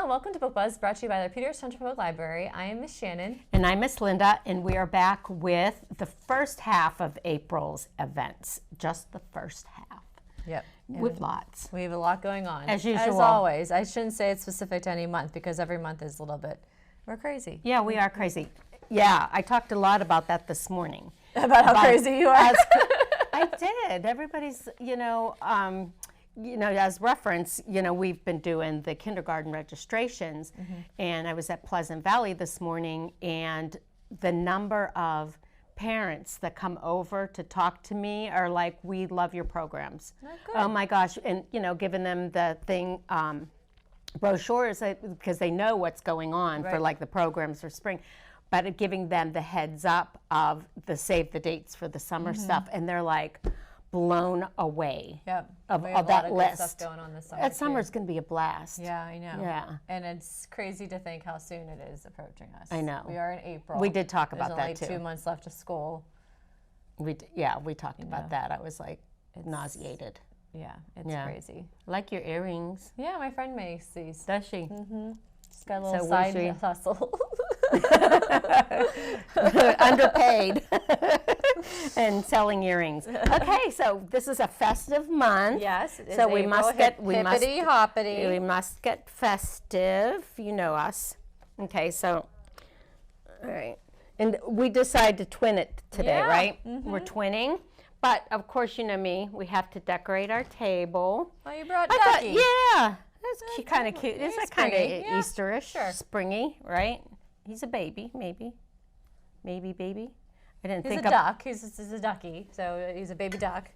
and welcome to Book Buzz, brought to you by the Peters Township Public Library. I am Miss Shannon. And I'm Miss Linda, and we are back with the first half of April's events. Just the first half. Yep. With lots. We have a lot going on. As usual. As always. I shouldn't say it's specific to any month, because every month is a little bit, we're crazy. Yeah, we are crazy. Yeah, I talked a lot about that this morning. About how crazy you are? I did. Everybody's, as reference, we've been doing the kindergarten registrations, and I was at Pleasant Valley this morning, and the number of parents that come over to talk to me are like, we love your programs. Oh my gosh. And, giving them the thing, brochures, because they know what's going on for like the programs for spring, but giving them the heads up of the save the dates for the summer stuff. And they're like blown away of that list. Stuff going on this summer. That summer's going to be a blast. Yeah, I know. Yeah. And it's crazy to think how soon it is approaching us. I know. We are in April. We did talk about that too. There's only 2 months left of school. We talked about that. I was like nauseated. Yeah, it's crazy. Like your earrings. Yeah, my friend makes these. Does she? She's got a little side hustle. Underpaid and selling earrings. Okay, so this is a festive month. Yes, it is. So we must get hippity hoppity. We must get festive. You know us. Okay, so all right, and we decided to twin it today, right? We're twinning. But of course, you know me. We have to decorate our table. Oh, you brought Ducky. Yeah, that's kind of cute. Is that kind of Easterish, sure. springy, right? He's a baby, maybe baby. I didn't think he's a duck. He's a ducky, so he's a baby duck.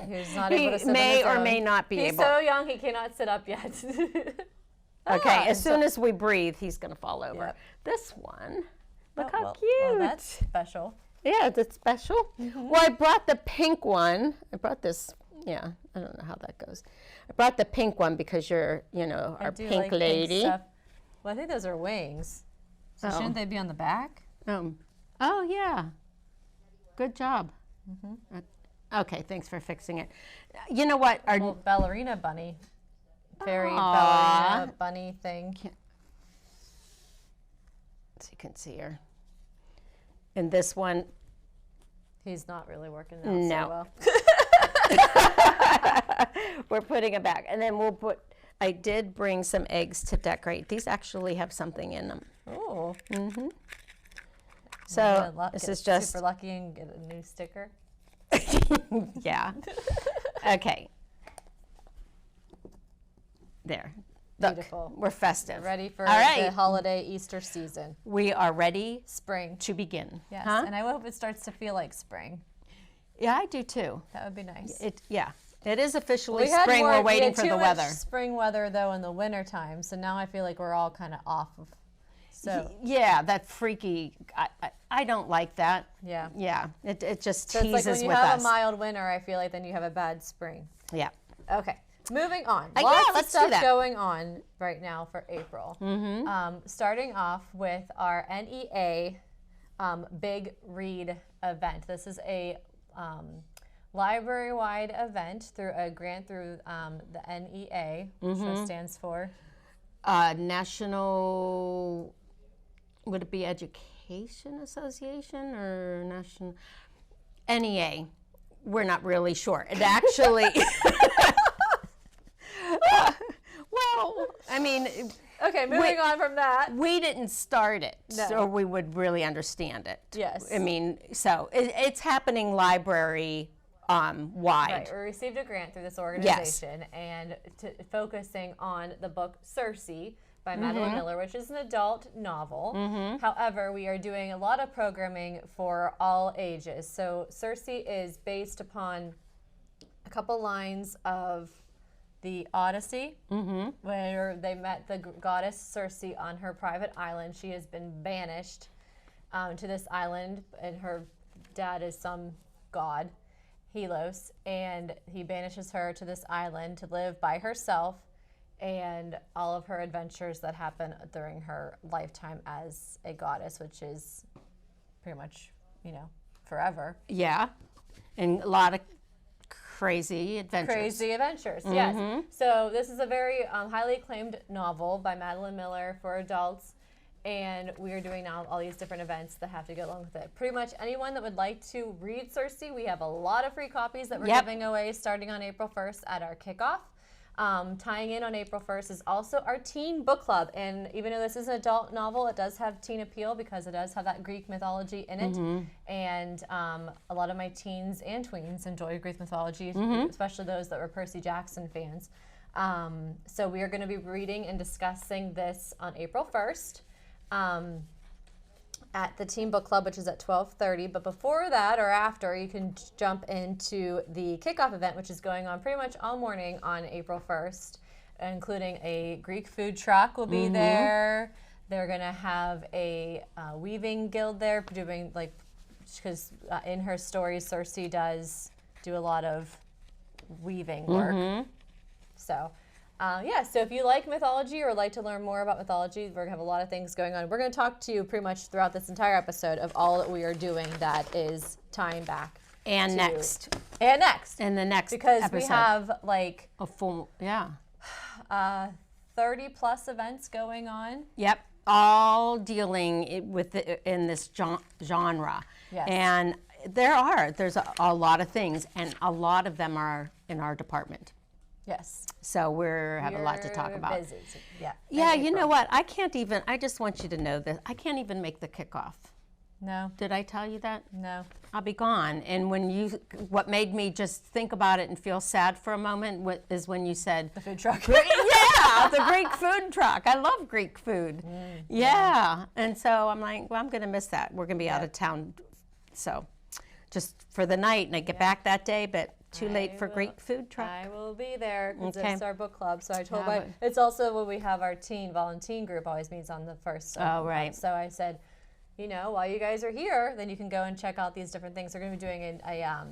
He's not able to sit may on his or own. may not be he's able. He's so young, he cannot sit up yet. Okay, as soon as we breathe, he's going to fall over. Yep. This one, look how cute. Well, that's special. Yeah, that's special. Well, I brought the pink one. I brought this. Yeah, I don't know how that goes. I brought the pink one because you're, our pink lady. Pink stuff. Well, I think those are wings. So shouldn't they be on the back? Oh, yeah. Good job. Okay, thanks for fixing it. You know what? Our little ballerina bunny. Fairy ballerina bunny thing. So you can see her. And this one. He's not really working out so well. We're putting it back. And then I did bring some eggs to decorate. These actually have something in them. Oh. So this is just super lucky and get a new sticker. Yeah. Okay. There. Beautiful. Look, we're festive. Ready for the holiday Easter season. We are ready. Spring. To begin. Yes, and I hope it starts to feel like spring. Yeah, I do too. That would be nice. It is officially spring. We're waiting for the weather. Spring weather though in the winter time, so now I feel like we're all kind of off of. So yeah, that freaky. I don't like that. Yeah. Yeah. It just so teases with us. It's like when you have a mild winter, I feel like then you have a bad spring. Yeah. Okay. Moving on. Lots of stuff going on right now for April. Starting off with our NEA Big Read event. This is a library-wide event through a grant through the NEA, which stands for National. Would it be Education Association or National NEA? We're not really sure. It actually. Well, I mean. Okay, moving on from that. We didn't start it, so we would really understand it. Yes. I mean, so it's happening library wide. Right, we received a grant through this organization and focusing on the book Circe by Madeline Miller, which is an adult novel. However, we are doing a lot of programming for all ages. So Circe is based upon a couple lines of the Odyssey, where they met the goddess Circe on her private island. She has been banished to this island, and her dad is some god, Helos, and he banishes her to this island to live by herself, and all of her adventures that happen during her lifetime as a goddess, which is pretty much, forever. Yeah, and a lot of Crazy Adventures. Crazy Adventures, yes. So this is a very highly acclaimed novel by Madeline Miller for adults. And we are doing now all these different events that have to go along with it. Pretty much anyone that would like to read Circe, we have a lot of free copies that we're giving away starting on April 1st at our kickoff. Tying in on April 1st is also our teen book club. And even though this is an adult novel, it does have teen appeal because it does have that Greek mythology in it. And a lot of my teens and tweens enjoy Greek mythology, especially those that were Percy Jackson fans. So we are going to be reading and discussing this on April 1st. At the Teen Book Club, which is at 12:30. But before that or after, you can jump into the kickoff event, which is going on pretty much all morning on April 1st, including a Greek food truck will be there. They're going to have a weaving guild there doing, like, because in her stories, Circe does do a lot of weaving work. So... so if you like mythology or like to learn more about mythology, we're going to have a lot of things going on. We're going to talk to you pretty much throughout this entire episode of all that we are doing that is tying back. And next. And next. And the next because episode. We have like... a full, 30 plus events going on. Yep. All dealing with in this genre. Yes. And there's a lot of things, and a lot of them are in our department. Yes. So we have a lot to talk about. Busy. Yeah. Yeah, you know what? I just want you to know that I can't even make the kickoff. No. Did I tell you that? No. I'll be gone. And what made me just think about it and feel sad for a moment is when you said... The food truck. Yeah, the Greek food truck. I love Greek food. Yeah. And so I'm like, well, I'm going to miss that. We're going to be out of town. So just for the night, and I get back that day, but... Too late for Greek food truck. I will be there because it's our book club. So I told it's also when we have our volunteer group always meets on the first. Right. So I said, while you guys are here, then you can go and check out these different things. We're going to be doing a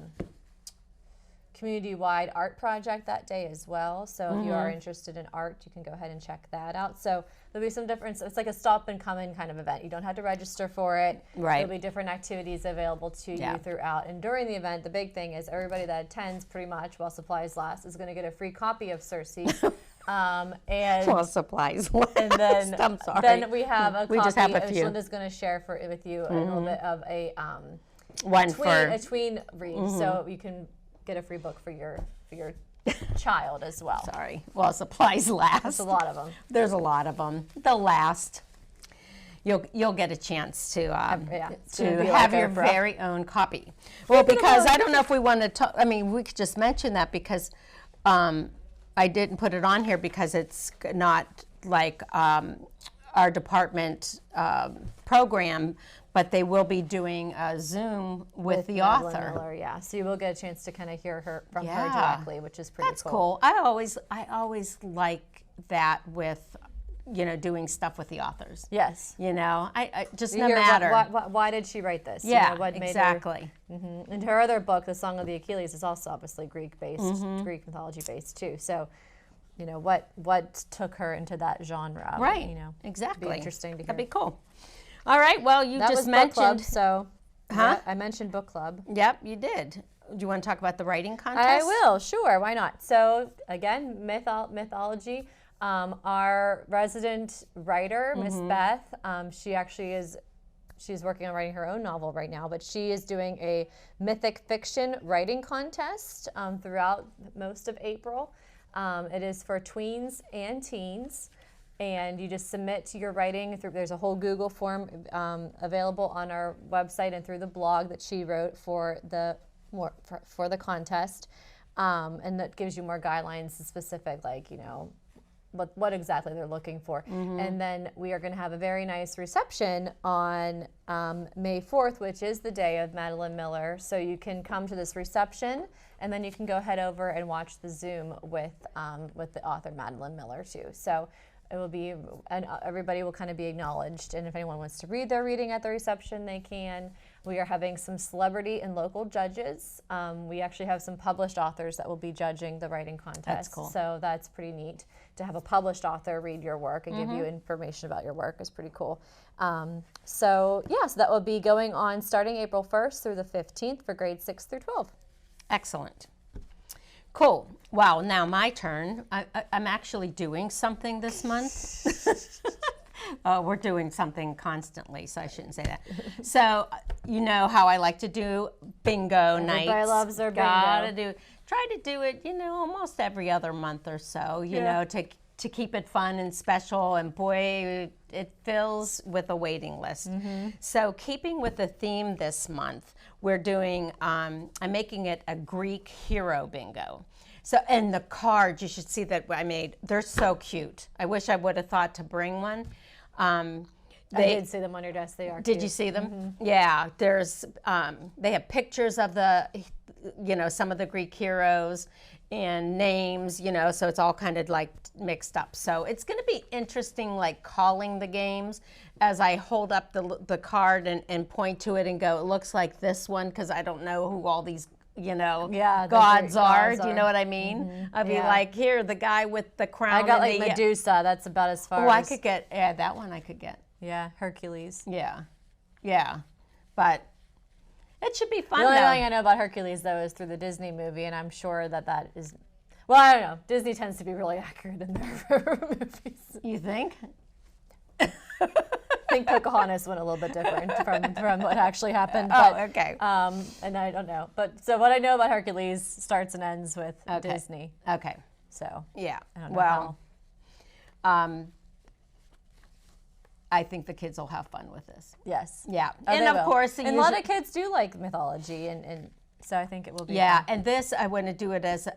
community-wide art project that day as well. So if you are interested in art, you can go ahead and check that out. So there'll be some difference. It's like a stop and come in kind of event. You don't have to register for it. Right. There'll be different activities available to you throughout. And during the event, the big thing is everybody that attends pretty much while supplies last is going to get a free copy of Circe. And while supplies last. And then, I'm sorry. Then we have a copy. We just have a few. Linda's going to share with you a little bit of a tween read. So you can get a free book for your child as well. Sorry. Well, supplies last. There's a lot of them. There's a lot of them. They'll last. You'll get a chance to have your very own copy. Well, because I don't know if we want to talk. I mean, we could just mention that because I didn't put it on here because it's not like our department program. But they will be doing a Zoom with the Madeline author. Miller, so you will get a chance to kind of hear her from her directly, which is pretty That's cool. I always like that with, doing stuff with the authors. Yes. I just no matter. Why did she write this? Yeah, what made exactly. Her, And her other book, The Song of the Achilles, is also obviously Greek-based, Greek mythology-based too. So, what took her into that genre? Right. Exactly. It'd be interesting to hear. That'd be cool. All right. Well, you that just was mentioned. Book club, so. Yeah, I mentioned book club. Yep, you did. Do you want to talk about the writing contest? I will. Sure. Why not? So again, mythology. Our resident writer, Miss Beth, she actually she's working on writing her own novel right now, but she is doing a mythic fiction writing contest throughout most of April. It is for tweens and teens. And you just submit your writing there's a whole Google form available on our website and through the blog that she wrote for the contest, and that gives you more guidelines specific, like what exactly they're looking for. And then we are going to have a very nice reception on May 4th, which is the day of Madeline Miller. So you can come to this reception, and then you can go head over and watch the Zoom with the author Madeline Miller too. So. It will be, and everybody will kind of be acknowledged. And if anyone wants to read their reading at the reception, they can. We are having some celebrity and local judges. We actually have some published authors that will be judging the writing contest. That's cool. So that's pretty neat to have a published author read your work and give you information about your work is pretty cool. So that will be going on starting April 1st through the 15th for grades 6 through 12. Excellent. Cool. Wow, now my turn. I'm actually doing something this month. We're doing something constantly, so I shouldn't say that. So, you know how I like to do bingo nights. Everybody loves their bingo. Try to do it, almost every other month or so, you know, to keep it fun and special. And boy, it fills with a waiting list. So keeping with the theme this month, we're doing, I'm making it a Greek hero bingo. So, and the cards, you should see that I made, they're so cute. I wish I would have thought to bring one. I did see them on your desk. They are Did you see them? Yeah, there's, they have pictures of the, some of the Greek heroes and names, so it's all kind of like mixed up. So it's going to be interesting, like calling the games as I hold up the card and point to it and go, it looks like this one, because I don't know who all these gods are. Do you know what I mean? I'd be like, here, the guy with the crown. I got like Medusa. That's about as far as. I could get, that one I could get. Yeah, Hercules. Yeah. But it should be fun, The only thing I know about Hercules, though, is through the Disney movie, and I'm sure that is. Well, I don't know. Disney tends to be really accurate in their movies. You think? I think Pocahontas went a little bit different from what actually happened. Okay. And I don't know. But so what I know about Hercules starts and ends with Disney. Okay. So yeah. I don't know how. I think the kids will have fun with this. Yes. Yeah. Oh, and of course, and a lot of kids do like mythology, and so I think it will be. Yeah, fun. and this I want to do it as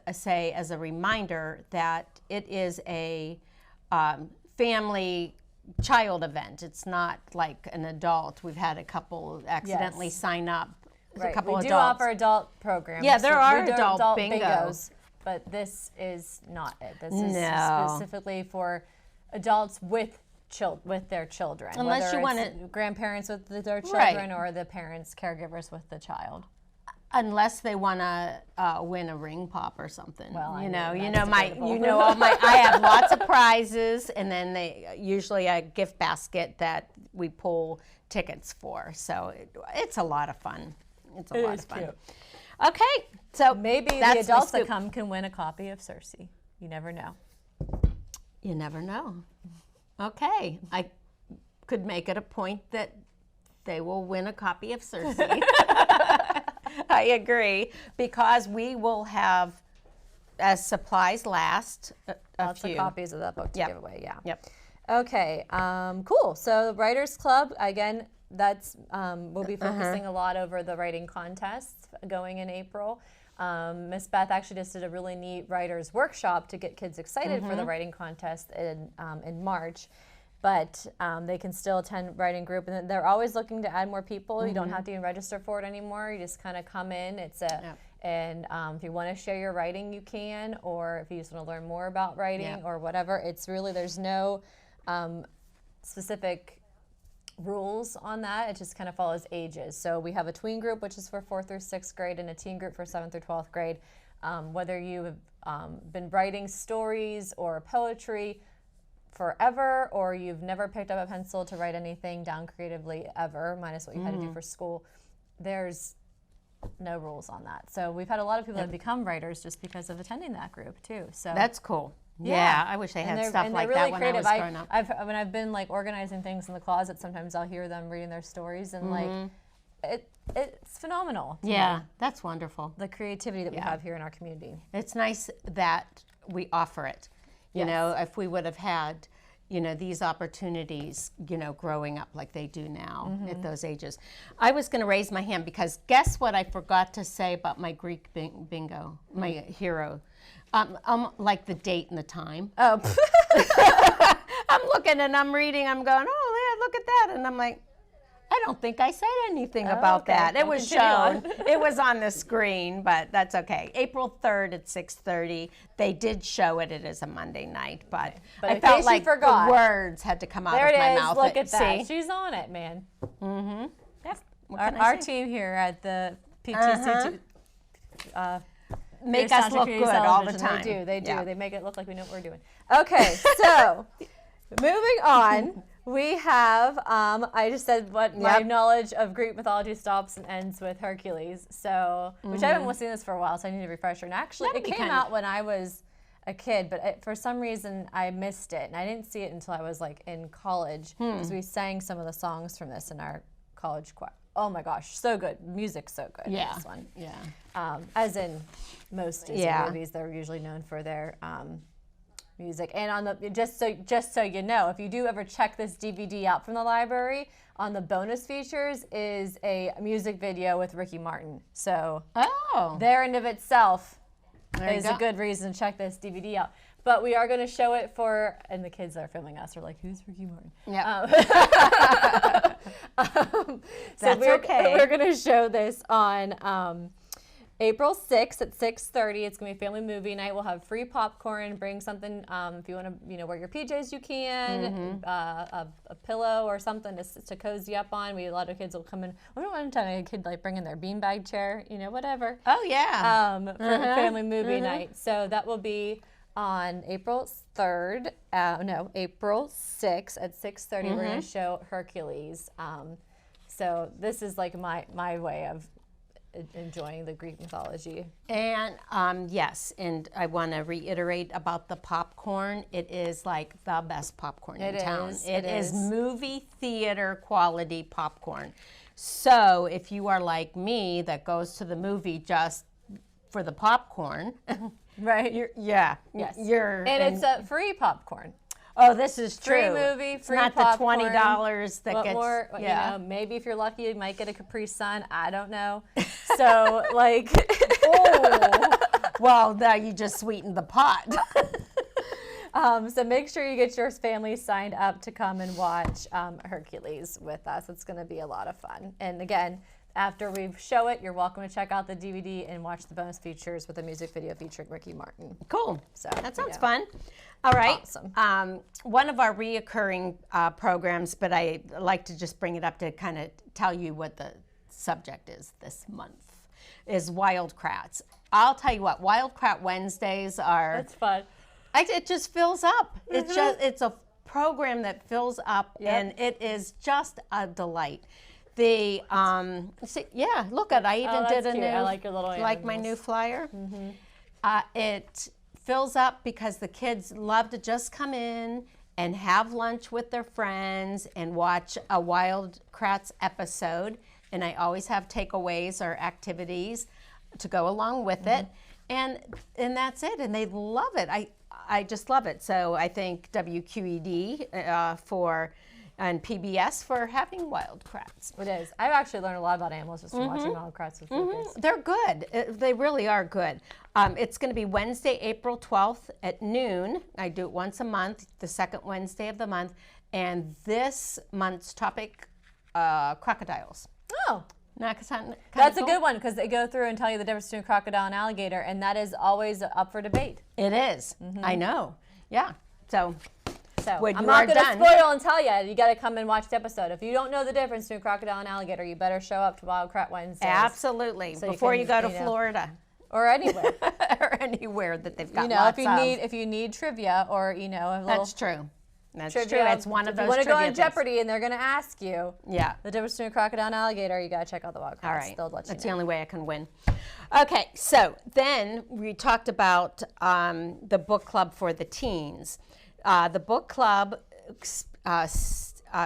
a reminder that it is a family child event. It's not like an adult. We've had a couple accidentally sign up. Right. A couple we do adults. offer adult programs. Yeah, there are we do adult bingos, but this is not it. This is No. specifically for adults with their children. Unless whether you want it's to, grandparents with their children or the parents, caregivers with the child. unless they want to win a ring pop or something. Well, I have lots of prizes, and then usually a gift basket that we pull tickets for. So it's a lot of fun. It's a lot of fun. Cute. Okay, so Maybe the adults that come can win a copy of Circe. You never know. You never know. Okay, I could make it a point that they will win a copy of Circe. I agree, because we will have, as supplies last, Lots of copies of that book to give away. Yeah. Yep. Okay. Cool. So Writers Club, again, that's we'll be focusing a lot over the writing contests going in April. Miss Beth actually just did a really neat writers workshop to get kids excited for the writing contest in March. But they can still attend writing group, and they're always looking to add more people. You don't have to even register for it anymore. You just kind of come in. And if you want to share your writing, you can, or if you just want to learn more about writing or whatever. It's really, there's no specific rules on that. It just kind of follows ages. So we have a tween group, which is for 4th through 6th grade, and a teen group for 7th through 12th grade. Whether you've been writing stories or poetry forever, or you've never picked up a pencil to write anything down creatively ever, minus what you had to do for school, there's no rules on that. So we've had a lot of people that become writers just because of attending that group too. So that's cool. Yeah, I wish they had stuff like that when I was growing up. When I've been like organizing things in the closet, sometimes I'll hear them reading their stories, and like it's phenomenal. Yeah, that's wonderful. The creativity that we have here in our community. It's nice that we offer it. You know, if we would have had, these opportunities, growing up like they do now at those ages. I was going to raise my hand because guess what I forgot to say about my Greek bingo, my hero. Like the date and the time. Oh. I'm looking and I'm reading, I'm going, oh, yeah, look at that. And I'm like, I don't think I said anything about that. It was shown. It was on the screen, but that's okay. April 3rd at 6:30. They did show it. It is a Monday night, but I felt like the words had to come out of my mouth. Look at that. She's on it, man. Mm-hmm. Yep. Our team here at the PTC make us look good all the time. They do. They make it look like we know what we're doing. Okay, so moving on. We have, I just said what my knowledge of Greek mythology stops and ends with Hercules. So, which I haven't seen this for a while, so I need a refresher. And actually, it came out when I was a kid, but for some reason I missed it. And I didn't see it until I was like in college, because we sang some of the songs from this in our college choir. Oh my gosh, so good. Music's so good in this one. Yeah. As in most Disney movies, they're usually known for their music. And on the just so you know, if you do ever check this DVD out from the library, on the bonus features is a music video with Ricky Martin. So there in of itself is a good reason to check this DVD out. But we are going to show it for, and the kids that are filming us are like, who's Ricky Martin? Yeah. That's okay. We're going to show this on April 6th at 6:30. It's going to be a family movie night. We'll have free popcorn. Bring something if you want to, wear your PJs, you can. A pillow or something to cozy up on. A lot of kids will come in. I don't want to tell a kid like bring in their beanbag chair, whatever. Oh yeah. For a family movie night. So that will be on April 3rd. April 6th at 6:30. We're going to show Hercules. So this is like my way of enjoying the Greek mythology. And yes, and I want to reiterate about the popcorn. It is like the best popcorn in town. It is movie theater quality popcorn. So if you are like me that goes to the movie just for the popcorn, right? It's a free popcorn. Oh, this is true. Free movie, free not popcorn. The $20 that gets more. Maybe if you're lucky, you might get a Capri Sun. I don't know. So like, well, now you just sweetened the pot. So make sure you get your family signed up to come and watch Hercules with us. It's going to be a lot of fun. And again, after we show it, you're welcome to check out the DVD and watch the bonus features with a music video featuring Ricky Martin. Cool. So that sounds fun. All right. Awesome. One of our reoccurring programs, but I like to just bring it up to kind of tell you what the subject is this month, is Wild Kratts. I'll tell you what, Wild Krat Wednesdays are. That's fun. It just fills up. It's a program that fills up, and it is just a delight. The look at, I even did a cute. new, I like your little animals. my new flyer. It fills up because the kids love to just come in and have lunch with their friends and watch a Wild Kratts episode. And I always have takeaways or activities to go along with it. And that's it. And they love it. I just love it. So I thank WQED and PBS for having Wild Kratts. It is. I've actually learned a lot about animals just from watching Wild Kratts with kids. They're good. They really are good. It's going to be Wednesday, April 12th at noon. I do it once a month, the second Wednesday of the month. And this month's topic, crocodiles. Oh. That's a good one, because they go through and tell you the difference between crocodile and alligator, and that is always up for debate. It is. I know. Yeah. So when I'm not going to spoil and tell you. You got to come and watch the episode. If you don't know the difference between crocodile and alligator, you better show up to Wild Krat Wednesdays. Absolutely. So before you go to Florida. Or anywhere. Or anywhere that they've got lots if you need trivia or, a little. That's true. That's true. It's one of those. If you want to go on things. Jeopardy and they're going to ask you the difference between a crocodile and alligator, you got to check out the Wild Kratts. All right. They'll let you That's know. the only way I can win. Okay, so then we talked about the book club for the teens. The book club,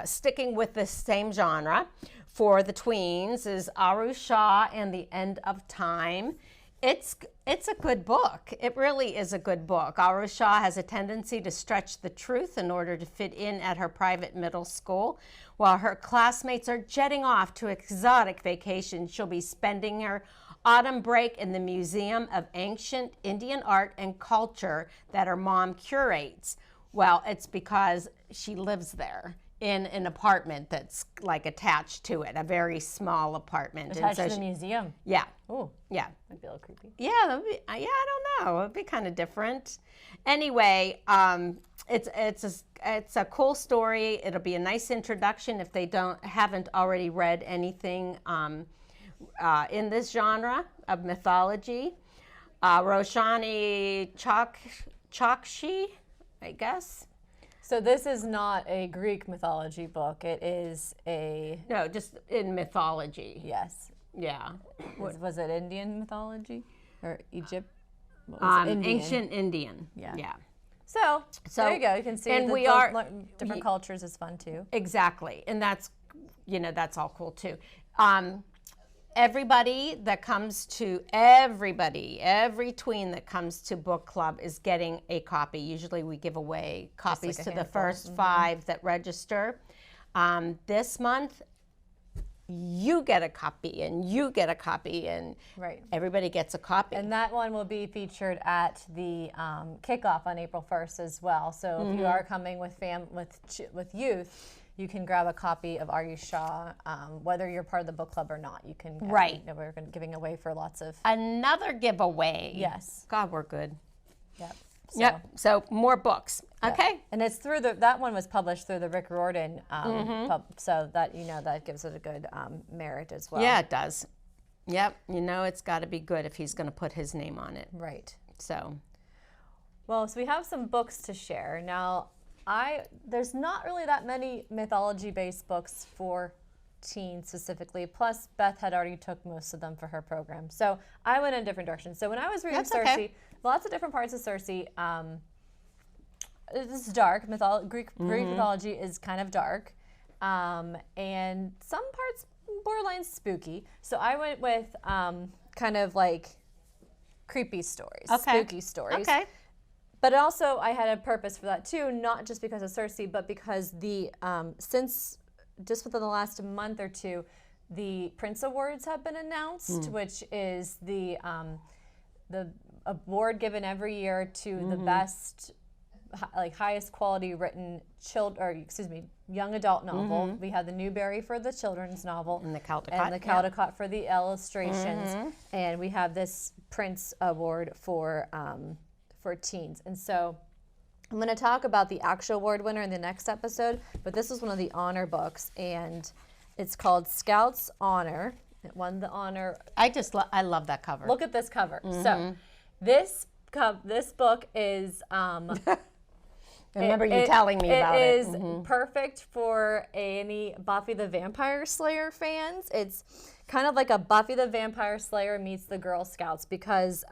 sticking with the same genre for the tweens, is Aru Shah and the End of Time. It's a good book. It really is a good book. Aru Shah has a tendency to stretch the truth in order to fit in at her private middle school. While her classmates are jetting off to exotic vacations, she'll be spending her autumn break in the Museum of Ancient Indian Art and Culture that her mom curates. Well, it's because she lives there in an apartment that's like attached to it, a very small apartment. Attached to the museum? Yeah. Oh. Yeah. That'd be a little creepy. Yeah, I don't know. It'd be kind of different. Anyway, it's a cool story. It'll be a nice introduction if they haven't already read anything in this genre of mythology. Roshani Chakshi, I guess. So this is not a Greek mythology book. It is a... No, just in mythology. Yes. Yeah. Was it Indian mythology? Or Egypt? Ancient Indian. Yeah. So there you go. You can see and different cultures is fun too. Exactly. And that's all cool too. Every tween that comes to book club is getting a copy. Usually we give away copies to the first 5 that register. This month, you get a copy and you get a copy and everybody gets a copy. And that one will be featured at the kickoff on April 1st as well. So if you are coming with youth, you can grab a copy of Are You Shaw, whether you're part of the book club or not. You can. We're giving away for lots of. Another giveaway. Yes. God, we're good. Yep. So more books. Yep. Okay. And it's through that one was published through the Rick Riordan pub, so that that gives it a good merit as well. Yeah, it does. Yep. It's got to be good if he's going to put his name on it. Right. So. Well, so we have some books to share now. There's not really that many mythology-based books for teens specifically. Plus, Beth had already took most of them for her program. So I went in a different direction. So when I was reading Circe, lots of different parts of Circe. It's dark. Greek mythology is kind of dark. And some parts borderline spooky. So I went with kind of like creepy stories, spooky stories. Okay. But also, I had a purpose for that too, not just because of Circe, but because since just within the last month or two, the Prince Awards have been announced, which is the award given every year to the best, highest quality written young adult novel. We have the Newbery for the children's novel, and the Caldecott for the illustrations, and we have this Prince Award for teens. And so I'm going to talk about the actual award winner in the next episode, but this is one of the honor books, and it's called Scout's Honor. It won the honor. I love that cover. Look at this cover. So this book is I remember you telling me about it. It is perfect for any Buffy the Vampire Slayer fans. It's kind of like a Buffy the Vampire Slayer meets the Girl Scouts, because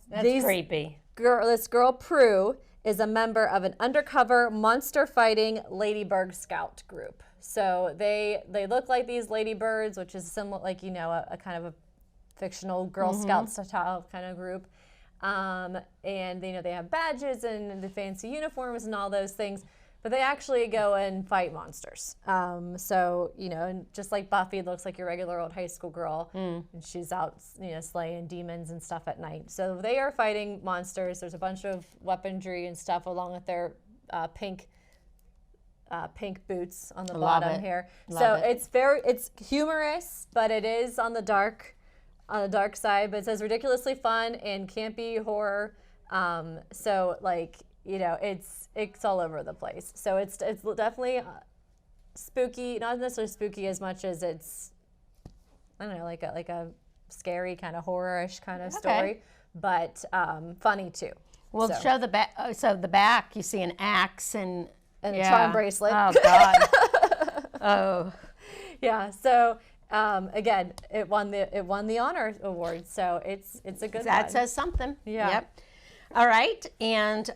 That's creepy. This girl, Prue, is a member of an undercover monster-fighting Ladybird Scout group. So they look like these ladybirds, which is similar, like, a kind of a fictional Girl Scout style kind of group. And they have badges and the fancy uniforms and all those things. But they actually go and fight monsters. And just like Buffy looks like your regular old high school girl, and she's out, slaying demons and stuff at night. So they are fighting monsters. There's a bunch of weaponry and stuff along with their pink boots on the bottom here. It's humorous, but it is on the dark side. But it says ridiculously fun and campy horror. It's all over the place. So it's definitely spooky, not necessarily spooky as much as it's, I don't know, like a scary kind of horror-ish kind of story, but funny too. We'll show the back. So the back, you see an axe and a charm bracelet. Oh God. Oh. Yeah. So again, it won the honor award. So it's a good one. That says something. Yeah. Yep. All right, and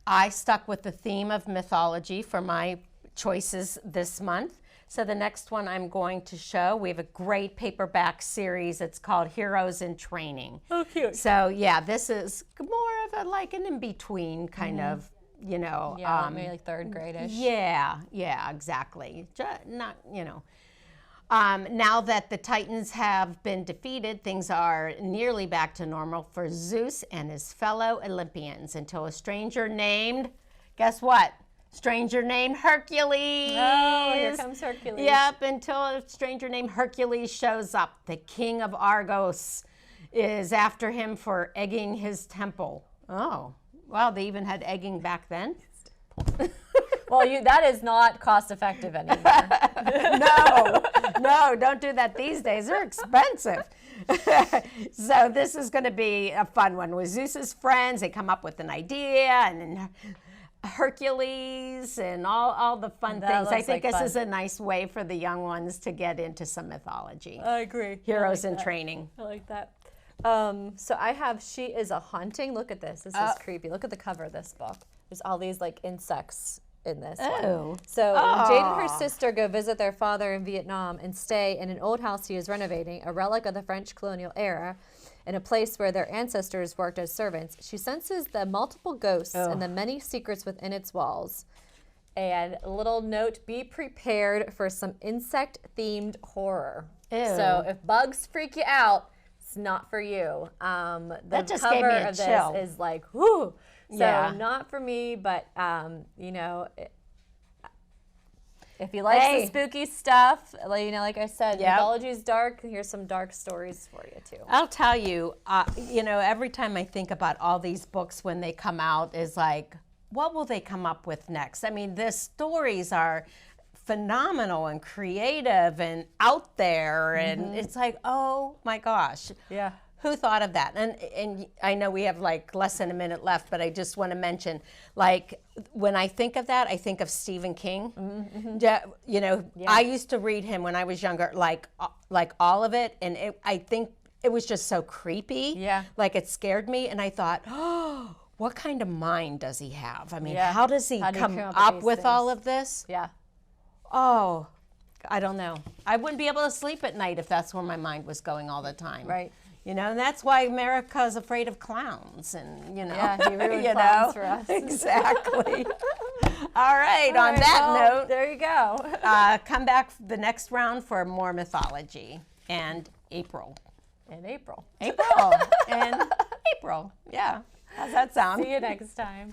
I stuck with the theme of mythology for my choices this month. So the next one I'm going to show, we have a great paperback series. It's called Heroes in Training. Oh, cute. So yeah, this is more of an in-between kind of, Yeah, maybe like third grade-ish. Yeah, exactly. Now that the Titans have been defeated, things are nearly back to normal for Zeus and his fellow Olympians until a stranger named, guess what? Stranger named Hercules. Oh, here comes Hercules. Yep, until a stranger named Hercules shows up. The king of Argos is after him for egging his temple. Oh, well, they even had egging back then. Well, that is not cost effective anymore. No, don't do that these days. They're expensive. So this is going to be a fun one with Zeus's friends. They come up with an idea, and then Hercules and all the fun That things. I looks think like this fun. is a nice way for the young ones to get into some mythology. I agree. Heroes in training. I like that. So I have She Is a Haunting. Look at this. This is creepy. Look at the cover of this book. There's all these like insects in this one. So Jade and her sister go visit their father in Vietnam and stay in an old house he is renovating, a relic of the French colonial era, in a place where their ancestors worked as servants. She senses the multiple ghosts and the many secrets within its walls. And a little note, be prepared for some insect-themed horror. Ew. So if bugs freak you out, it's not for you. That just cover gave me a of chill. this is like, whoo. So Yeah. not for me, but you know, if you like the spooky stuff, like I said, mythology is dark. Here's some dark stories for you too. I'll tell you, every time I think about all these books when they come out is like, what will they come up with next? I mean, the stories are phenomenal and creative and out there, and it's like, oh my gosh. Yeah. Who thought of that? And I know we have like less than a minute left, but I just want to mention, like, when I think of that, I think of Stephen King. I used to read him when I was younger, like all of it, and I think it was just so creepy. Yeah. Like it scared me, and I thought, oh, what kind of mind does he have? I mean, how does he come up with all of this? Yeah. Oh, I don't know. I wouldn't be able to sleep at night if that's where my mind was going all the time. Right. And that's why America's afraid of clowns, and Yeah, he ruined clowns for us. Exactly. All right. All On right, that well, note, there you go. come back the next round for more mythology and April. In April. And April. Yeah. How's that sound? See you next time.